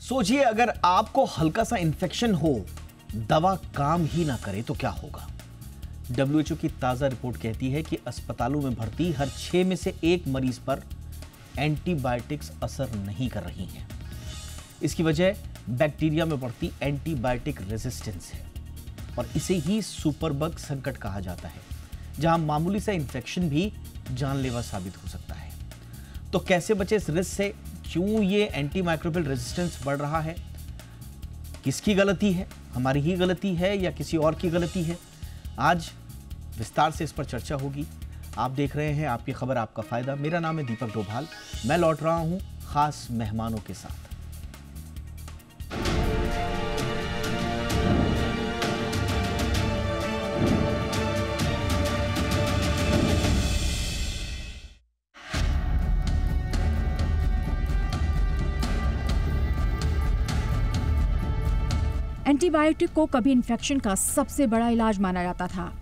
सोचिए अगर आपको हल्का सा इन्फेक्शन हो, दवा काम ही ना करे तो क्या होगा। WHO की ताजा रिपोर्ट कहती है कि अस्पतालों में भर्ती हर 6 में से 1 मरीज पर एंटीबायोटिक्स असर नहीं कर रही हैं। इसकी वजह बैक्टीरिया में बढ़ती एंटीबायोटिक रेजिस्टेंस है और इसे ही सुपरबग संकट कहा जाता है, जहां मामूली सा इन्फेक्शन भी जानलेवा साबित हो सकता है। तो कैसे बचे इस रिस्क से? क्यों ये एंटीमाइक्रोबियल रेजिस्टेंस बढ़ रहा है? किसकी गलती है? हमारी ही गलती है या किसी और की गलती है? आज विस्तार से इस पर चर्चा होगी। आप देख रहे हैं आपकी खबर आपका फायदा। मेरा नाम है दीपक डोभाल। मैं लौट रहा हूं खास मेहमानों के साथ। एंटीबायोटिक को कभी इन्फेक्शन का सबसे बड़ा इलाज माना जाता था,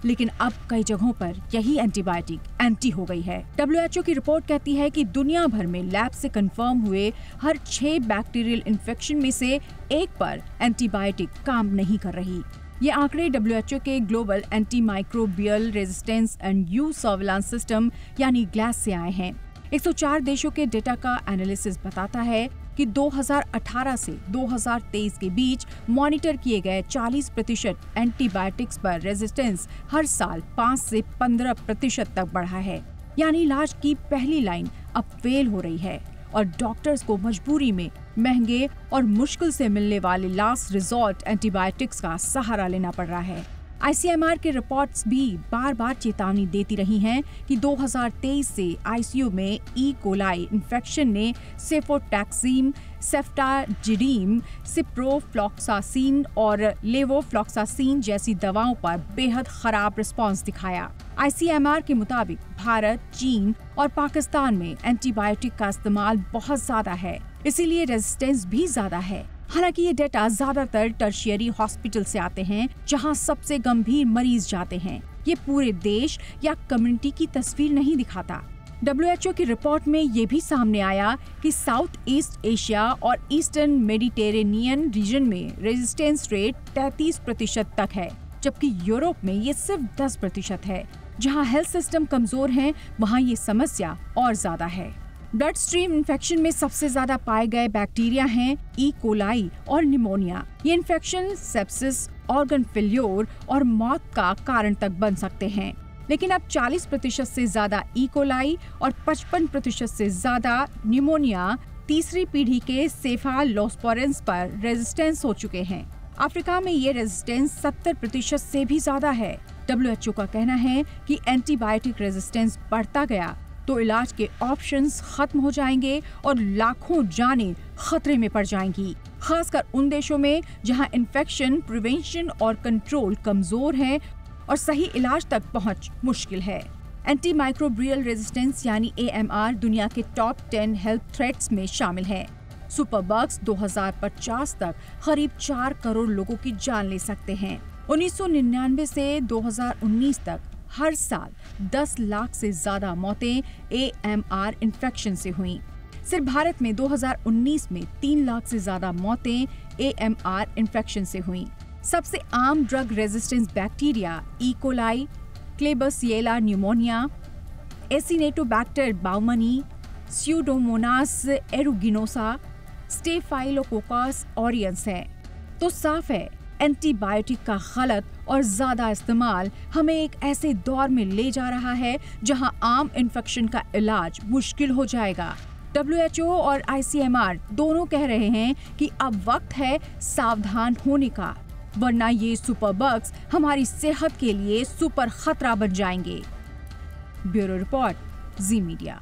लेकिन अब कई जगहों पर यही एंटीबायोटिक एंटी हो गई है। WHO की रिपोर्ट कहती है कि दुनिया भर में लैब से कंफर्म हुए हर 6 बैक्टीरियल इन्फेक्शन में से 1 पर एंटीबायोटिक काम नहीं कर रही। ये आंकड़े WHO के global anti microbial resistance and use surveillance system यानी ग्लास से आए हैं। 104 देशों के डेटा का एनालिसिस बताता है कि 2018 से 2023 के बीच मॉनिटर किए गए 40% एंटीबायोटिक्स पर रेजिस्टेंस हर साल 5 से 15% तक बढ़ा है। यानी इलाज की पहली लाइन अब फेल हो रही है और डॉक्टर्स को मजबूरी में महंगे और मुश्किल से मिलने वाले लास्ट रिजॉर्ट एंटीबायोटिक्स का सहारा लेना पड़ रहा है। ICMR के रिपोर्ट्स भी बार बार चेतावनी देती रही हैं कि 2023 से ICU में ई कोलाई इन्फेक्शन ने सेफोटैक्सिम, सेफ्टाजिडीम, सिप्रोफ्लॉक्सासिन और लेवोफ्लॉक्सासिन जैसी दवाओं पर बेहद खराब रिस्पांस दिखाया। ICMR के मुताबिक भारत, चीन और पाकिस्तान में एंटीबायोटिक का इस्तेमाल बहुत ज्यादा है, इसीलिए रेजिस्टेंस भी ज्यादा है। हालांकि ये डेटा ज्यादातर टर्शियरी हॉस्पिटल से आते हैं, जहां सबसे गंभीर मरीज जाते हैं। ये पूरे देश या कम्युनिटी की तस्वीर नहीं दिखाता। WHO की रिपोर्ट में ये भी सामने आया कि साउथ ईस्ट एशिया और ईस्टर्न मेडिटेरेनियन रीजन में रेजिस्टेंस रेट 33% तक है, जबकि यूरोप में ये सिर्फ 10% है। जहां हेल्थ सिस्टम कमजोर है, वहां ये समस्या और ज्यादा है। ब्लड स्ट्रीम इन्फेक्शन में सबसे ज्यादा पाए गए बैक्टीरिया हैं ई कोलाई और निमोनिया। ये इन्फेक्शन सेप्सिस, ऑर्गन फेल्योर और मौत का कारण तक बन सकते हैं। लेकिन अब 40% से ज्यादा ई कोलाई और 55% से ज्यादा निमोनिया तीसरी पीढ़ी के सेफालोस्पोरेंस पर रेजिस्टेंस हो चुके हैं। अफ्रीका में ये रेजिस्टेंस 70% से भी ज्यादा है। WHO का कहना है कि एंटीबायोटिक रेजिस्टेंस बढ़ता गया तो इलाज के ऑप्शंस खत्म हो जाएंगे और लाखों जानें खतरे में पड़ जाएंगी, खासकर उन देशों में जहां इन्फेक्शन प्रिवेंशन और कंट्रोल कमजोर है और सही इलाज तक पहुंच मुश्किल है। एंटीमाइक्रोबियल रेजिस्टेंस यानी AMR दुनिया के टॉप 10 हेल्थ थ्रेट्स में शामिल है। सुपरबग्स 2050 तक करीब 4 करोड़ लोगों की जान ले सकते हैं। 1999 से 2019 तक हर साल 10 लाख से ज्यादा मौतें AMR इन्फेक्शन से हुई। सिर्फ भारत में 2019 में 3 लाख से ज्यादा मौतें AMR इन्फेक्शन से हुई। सबसे आम drug resistance bacteria E coli, Klebsiella pneumoniae, Acinetobacter baumannii, Pseudomonas aeruginosa, Staphylococcus aureus है। तो साफ है, एंटीबायोटिक का गलत और ज्यादा इस्तेमाल हमें एक ऐसे दौर में ले जा रहा है जहां आम इन्फेक्शन का इलाज मुश्किल हो जाएगा। WHO और ICMR दोनों कह रहे हैं कि अब वक्त है सावधान होने का, वरना ये सुपरबग्स हमारी सेहत के लिए सुपर खतरा बन जाएंगे। ब्यूरो रिपोर्ट, जी मीडिया।